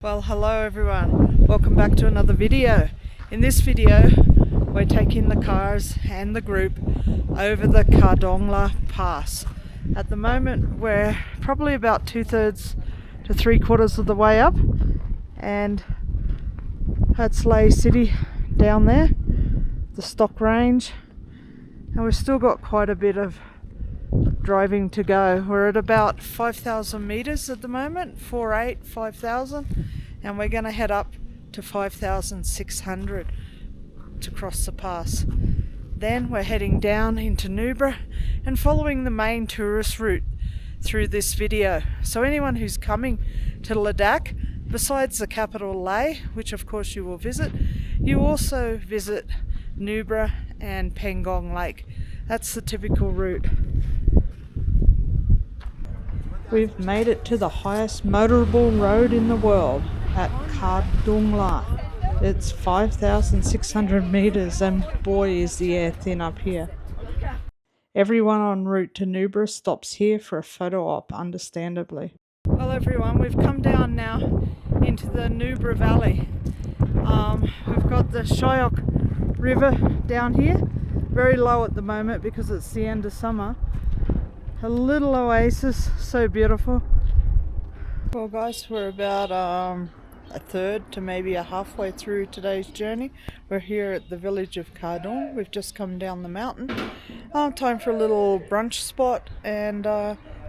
Well, hello everyone, welcome back to another video. In this video we're taking the cars and the group over the Pangong Pass. At the moment we're probably about 2/3 to 3/4 of the way up, and that's Leh City down there, the stock range, and we've still got quite a bit of driving to go. We're at about 5,000 meters at the moment, 5,000, and we're going to head up to 5,600 to cross the pass. Then we're heading down into Nubra and following the main tourist route through this video. So anyone who's coming to Ladakh, besides the capital Leh, which of course you will visit, you also visit Nubra and Pangong Lake. That's the typical route. We've made it to the highest motorable road in the world at Pangong Lake. It's 5,600 meters, and boy is the air thin up here. Everyone en route to Nubra stops here for a photo op, understandably. Well everyone, we've come down now into the Nubra Valley. We've got the Shyok River down here, very low at the moment because it's the end of summer. A little oasis, so beautiful. Well guys, we're about a third to maybe a halfway through today's journey. We're here at the village of Pangong. We've just come down the mountain. Time for a little brunch spot, and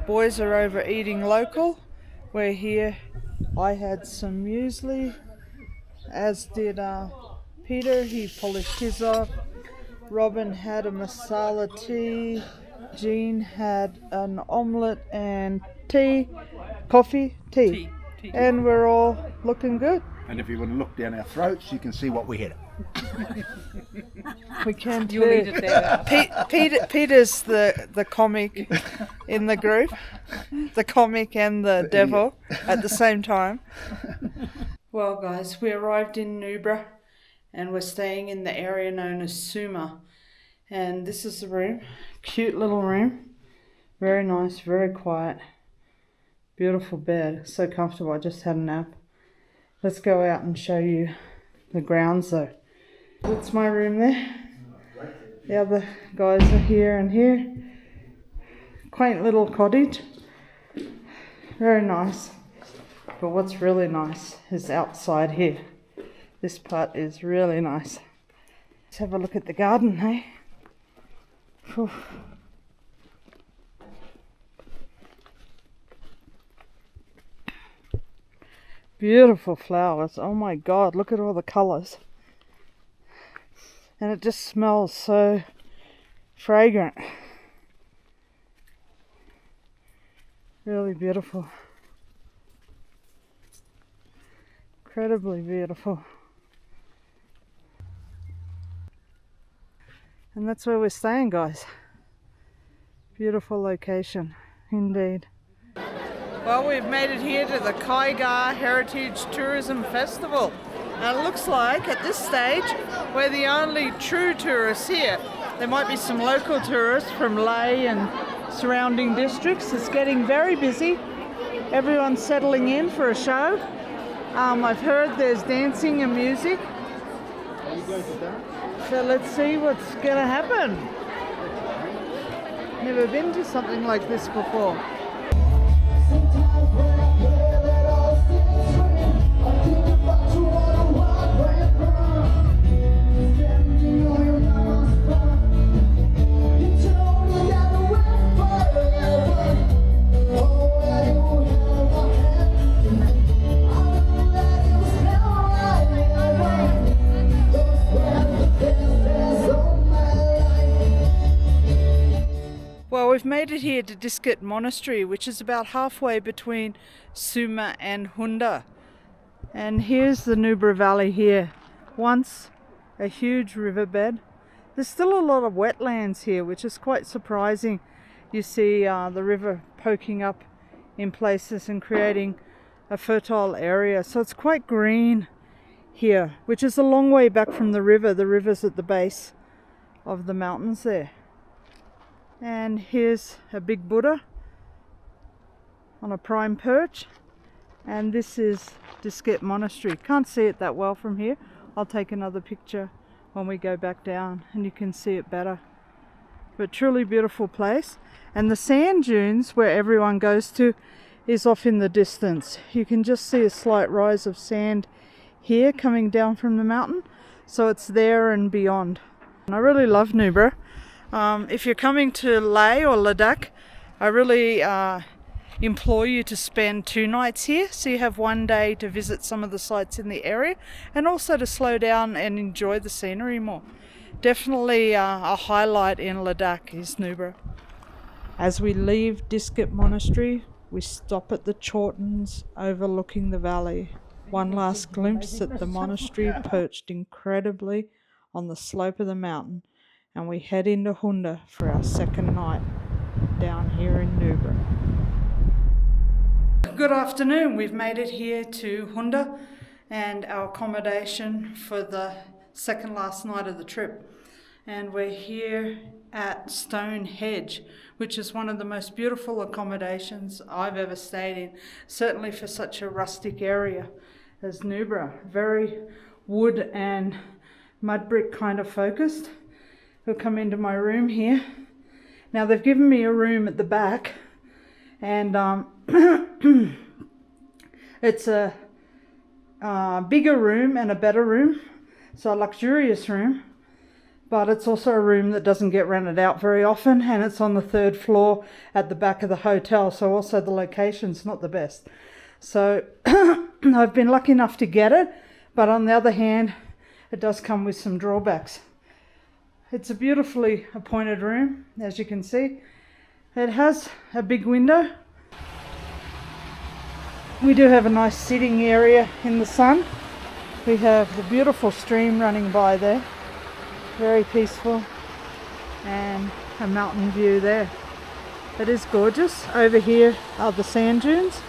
boys are over eating local. We're here. I had some muesli, as did Peter. He polished his off. Robin had a masala tea. Jean had an omelette and coffee. And we're all looking good. And if you want to look down our throats, you can see what we had. We can't. You'll need it there. Peter's the comic in the group, the comic and the devil at the same time. Well guys, we arrived in Nubra and we're staying in the area known as Suma. And this is the room, cute little room, very nice, very quiet, beautiful bed, so comfortable. I just had a nap. Let's go out and show you the grounds though. That's my room there. The other guys are here and here. Quaint little cottage, very nice. But what's really nice is outside here. This part is really nice. Let's have a look at the garden, hey? Whew. Beautiful flowers. Oh my god, look at all the colours. And it just smells so fragrant. Really beautiful. Incredibly beautiful. And that's where we're staying, guys. Beautiful location, indeed. Well, we've made it here to the Kaigar Heritage Tourism Festival. And it looks like, at this stage, we're the only true tourists here. There might be some local tourists from Leh and surrounding districts. It's getting very busy. Everyone's settling in for a show. I've heard there's dancing and music. So let's see what's gonna happen. Never been to something like this before. Well, we've made it here to Diskit Monastery, which is about halfway between Suma and Hunda. And here's the Nubra Valley here. Once a huge riverbed. There's still a lot of wetlands here, which is quite surprising. You see the river poking up in places and creating a fertile area. So it's quite green here, which is a long way back from the river. The river's at the base of the mountains there. And here's a big Buddha on a prime perch. And this is Diskette Monastery. Can't see it that well from here. I'll take another picture when we go back down and you can see it better. But truly beautiful place. And the sand dunes where everyone goes to is off in the distance. You can just see a slight rise of sand here coming down from the mountain. So it's there and beyond. And I really love Nubra. If you're coming to Leh or Ladakh, I really implore you to spend 2 nights here, so you have 1 day to visit some of the sites in the area and also to slow down and enjoy the scenery more. Definitely a highlight in Ladakh is Nubra. As we leave Diskette Monastery, we stop at the Chortens overlooking the valley. One last glimpse at the monastery perched incredibly on the slope of the mountain, and we head into Hunda for our second night down here in Nubra. Good afternoon. We've made it here to Hunda and our accommodation for the second last night of the trip. And we're here at Stone Hedge, which is one of the most beautiful accommodations I've ever stayed in, certainly for such a rustic area as Nubra. Very wood and mud brick kind of focused. We'll come into my room here. Now they've given me a room at the back, and it's a bigger room and a better room, so a luxurious room, but it's also a room that doesn't get rented out very often, and it's on the 3rd floor at the back of the hotel, so also the location's not the best. So I've been lucky enough to get it, but on the other hand, it does come with some drawbacks. It's a beautifully appointed room, as you can see. It has a big window. We do have a nice sitting area in the sun. We have the beautiful stream running by there. Very peaceful. And a mountain view there. It is gorgeous. Over here are the sand dunes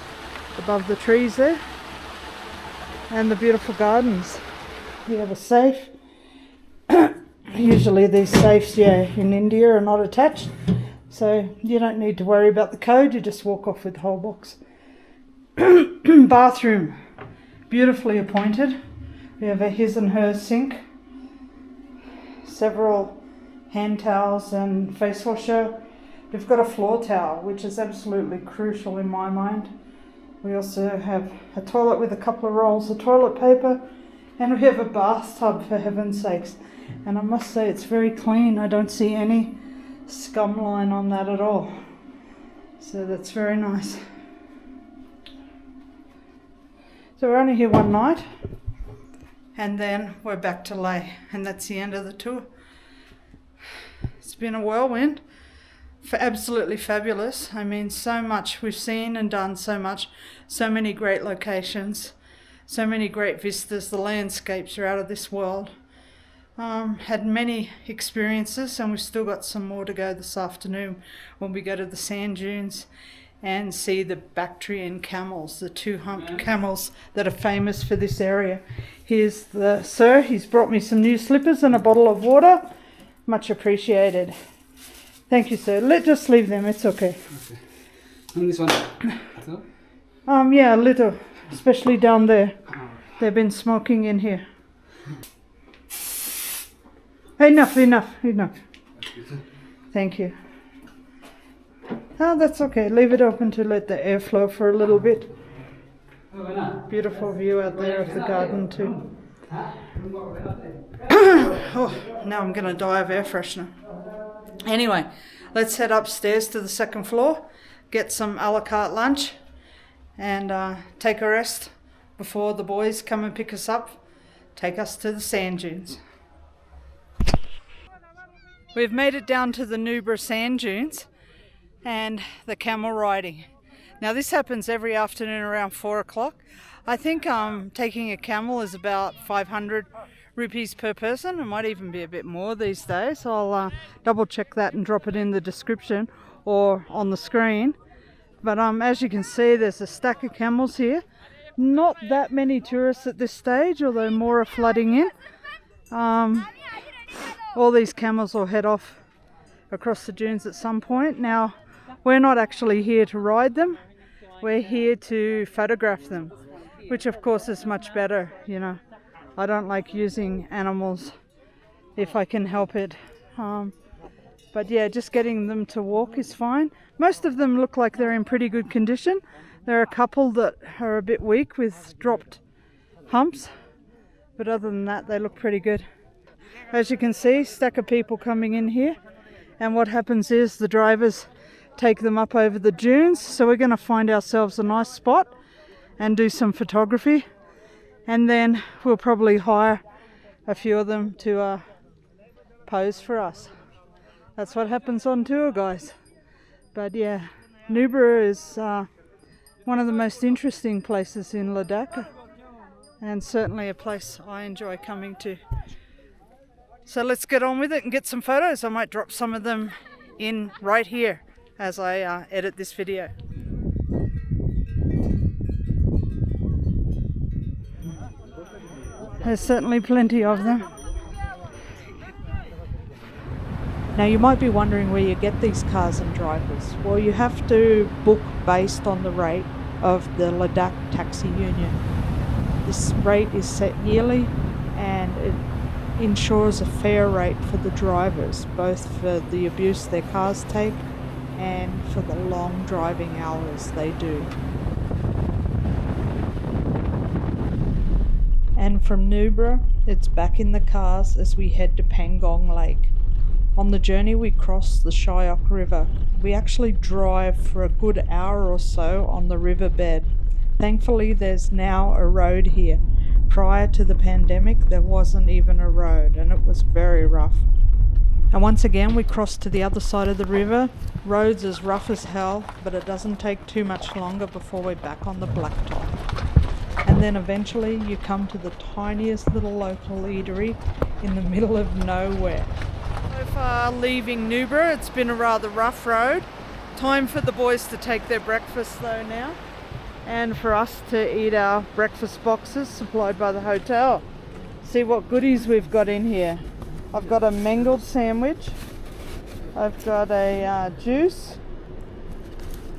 above the trees there. And the beautiful gardens. We have a safe. Usually these safes, in India are not attached, so you don't need to worry about the code, you just walk off with the whole box. Bathroom, beautifully appointed. We have a his and her sink, several hand towels and face washer. We've got a floor towel, which is absolutely crucial in my mind. We also have a toilet with a couple of rolls of toilet paper, and we have a bathtub, for heaven's sakes. And I must say it's very clean. I don't see any scum line on that at all. So that's very nice. So we're only here 1 night. And then we're back to Leh. And that's the end of the tour. It's been a whirlwind. Absolutely fabulous. I mean, so much. We've seen and done so much. So many great locations. So many great vistas. The landscapes are out of this world. Had many experiences, and we've still got some more to go this afternoon when we go to the sand dunes and see the Bactrian camels, the 2-humped camels that are famous for this area. Here's the sir. He's brought me some new slippers and a bottle of water. Much appreciated. Thank you, sir. Just leave them. It's okay. And this one? Yeah, a little, especially down there. They've been smoking in here. Enough. Thank you. Oh, that's okay. Leave it open to let the air flow for a little bit. Beautiful view out there of the garden too. Oh, now I'm going to die of air freshener. Anyway, let's head upstairs to the 2nd floor, get some a la carte lunch, and take a rest before the boys come and pick us up, take us to the sand dunes. We've made it down to the Nubra sand dunes and the camel riding. Now this happens every afternoon around 4 o'clock. I think taking a camel is about 500 rupees per person. It might even be a bit more these days. I'll double check that and drop it in the description or on the screen. But as you can see, there's a stack of camels here. Not that many tourists at this stage, although more are flooding in. All these camels will head off across the dunes at some point. Now, we're not actually here to ride them. we're here to photograph them, which of course is much better, you know. I don't like using animals if I can help it. But yeah, just getting them to walk is fine. Most of them look like they're in pretty good condition. There are a couple that are a bit weak with dropped humps, but other than that, they look pretty good. As you can see, stack of people coming in here, and what happens is the drivers take them up over the dunes. So we're going to find ourselves a nice spot and do some photography, and then we'll probably hire a few of them to pose for us. That's what happens on tour, guys. But yeah, Nubra is one of the most interesting places in Ladakh, and certainly a place I enjoy coming to. So let's get on with it and get some photos. I might drop some of them in right here as I edit this video. There's certainly plenty of them. Now you might be wondering where you get these cars and drivers. Well, you have to book based on the rate of the Ladakh Taxi Union. This rate is set yearly and it ensures a fair rate for the drivers, both for the abuse their cars take and for the long driving hours they do. And from Nubra, it's back in the cars as we head to Pangong Lake. On the journey we cross the Shyok River. We actually drive for a good hour or so on the riverbed. Thankfully there's now a road here. Prior to the pandemic there wasn't even a road and it was very rough. And once again we cross to the other side of the river. Roads as rough as hell, but it doesn't take too much longer before we're back on the blacktop. And then eventually you come to the tiniest little local eatery in the middle of nowhere. So far leaving Nubra, it's been a rather rough road. Time for the boys to take their breakfast though now, and for us to eat our breakfast boxes supplied by the hotel. See what goodies we've got in here. I've got a mangled sandwich, I've got a juice,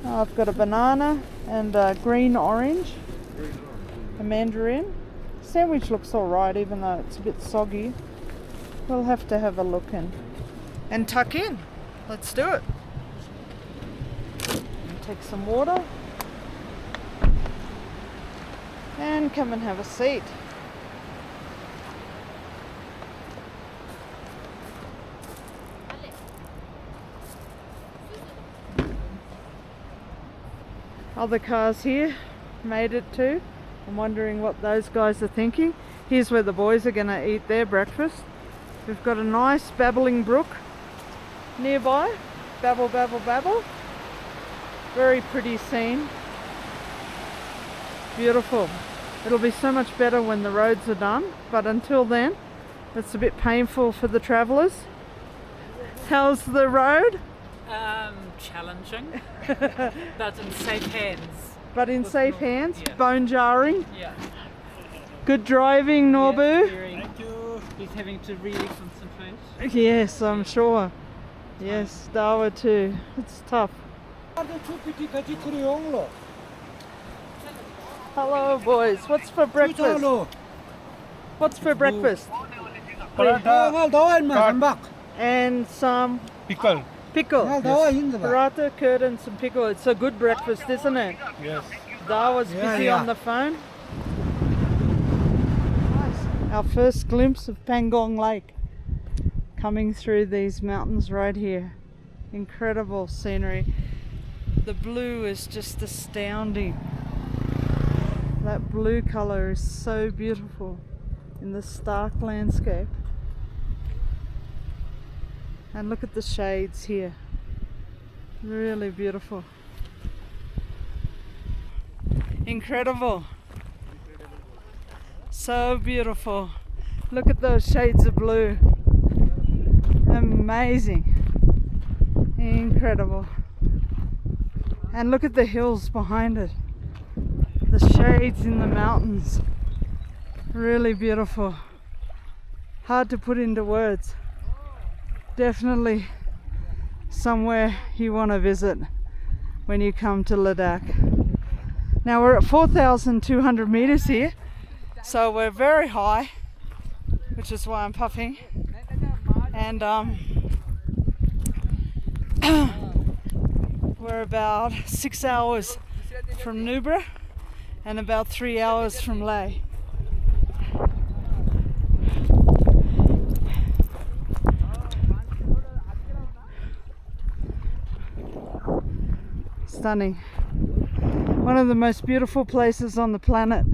I've got a banana and a green orange, a mandarin. The sandwich looks alright even though it's a bit soggy. We'll have to have a look and tuck in. Let's do it. And take some water and come and have a seat. Other cars here made it too. I'm wondering what those guys are thinking. Here's where the boys are going to eat their breakfast. We've got a nice babbling brook nearby. Babble, babble, babble. Very pretty scene. Beautiful. It'll be so much better when the roads are done, but until then, it's a bit painful for the travellers. How's the road? Challenging, but in safe hands. But in safe hands, yeah. Bone jarring. Yeah. Good driving, Norbu. Thank you. He's having to really concentrate. Yes, I'm sure. Yes, Dawa too. It's tough. Hello, boys. What's for breakfast? What's for breakfast? And some Pickle. pickle. Yes. Paratha, curd and some pickle. It's a good breakfast, isn't it? Yes. Dawa's busy on the phone. Nice. Our first glimpse of Pangong Lake coming through these mountains right here. Incredible scenery. The blue is just astounding. That blue color is so beautiful in the stark landscape. And look at the shades here. Really beautiful. Incredible. So beautiful. Look at those shades of blue. Amazing. Incredible. And look at the hills behind it. The shades in the mountains. Really beautiful. Hard to put into words. Definitely somewhere you want to visit when you come to Ladakh. Now we're at 4,200 meters here, so we're very high, which is why I'm puffing. And we're about 6 hours from Nubra and about 3 hours from Leh. Stunning. One of the most beautiful places on the planet,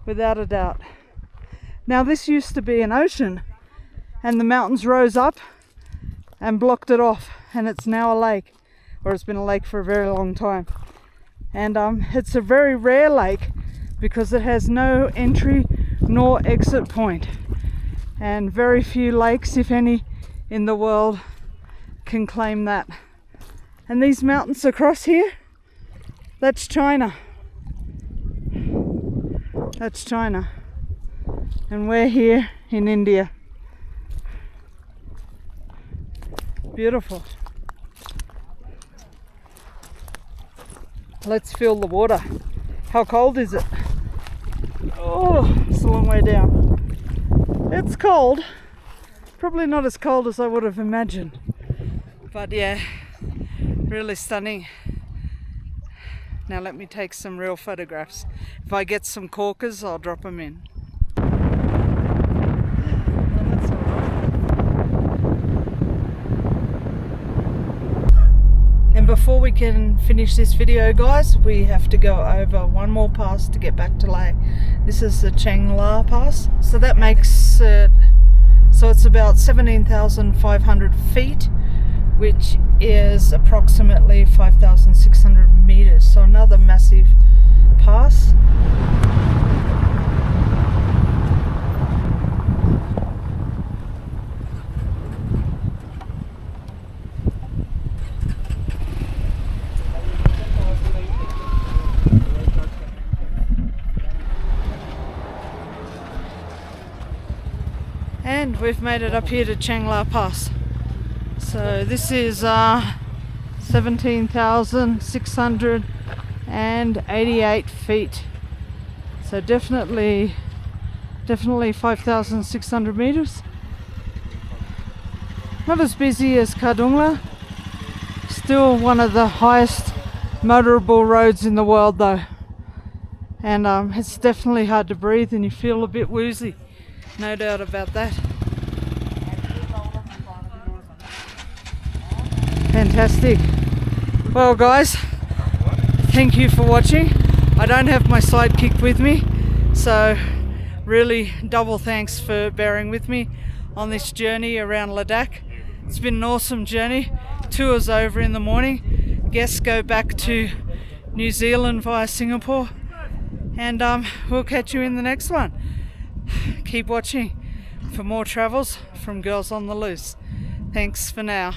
without a doubt. Now this used to be an ocean and the mountains rose up and blocked it off, and it's now a lake, or it's been a lake for a very long time. And it's a very rare lake because it has no entry nor exit point, and very few lakes, if any, in the world can claim that. And these mountains across here, that's China. That's China. And we're here in India. Beautiful. Let's feel the water. How cold is it? Oh, it's a long way down. It's cold. Probably not as cold as I would have imagined. But yeah, really stunning. Now let me take some real photographs. If I get some corkers, I'll drop them in. And before we can finish this video, guys, we have to go over one more pass to get back to Leh. This is the Chang La Pass. So that makes it, so it's about 17,500 feet, which is approximately 5,600 meters. So another massive pass. And we've made it up here to Chang La Pass. So this is 17,688 feet. So definitely 5,600 meters. Not as busy as Kardungla. Still one of the highest motorable roads in the world though. And it's definitely hard to breathe and you feel a bit woozy. No doubt about that. Fantastic. Well guys, thank you for watching. I don't have my sidekick with me, so really double thanks for bearing with me on this journey around Ladakh. It's been an awesome journey. Tour's over in the morning. Guests go back to New Zealand via Singapore, and we'll catch you in the next one. Keep watching for more travels from Girls on the Loose. Thanks for now.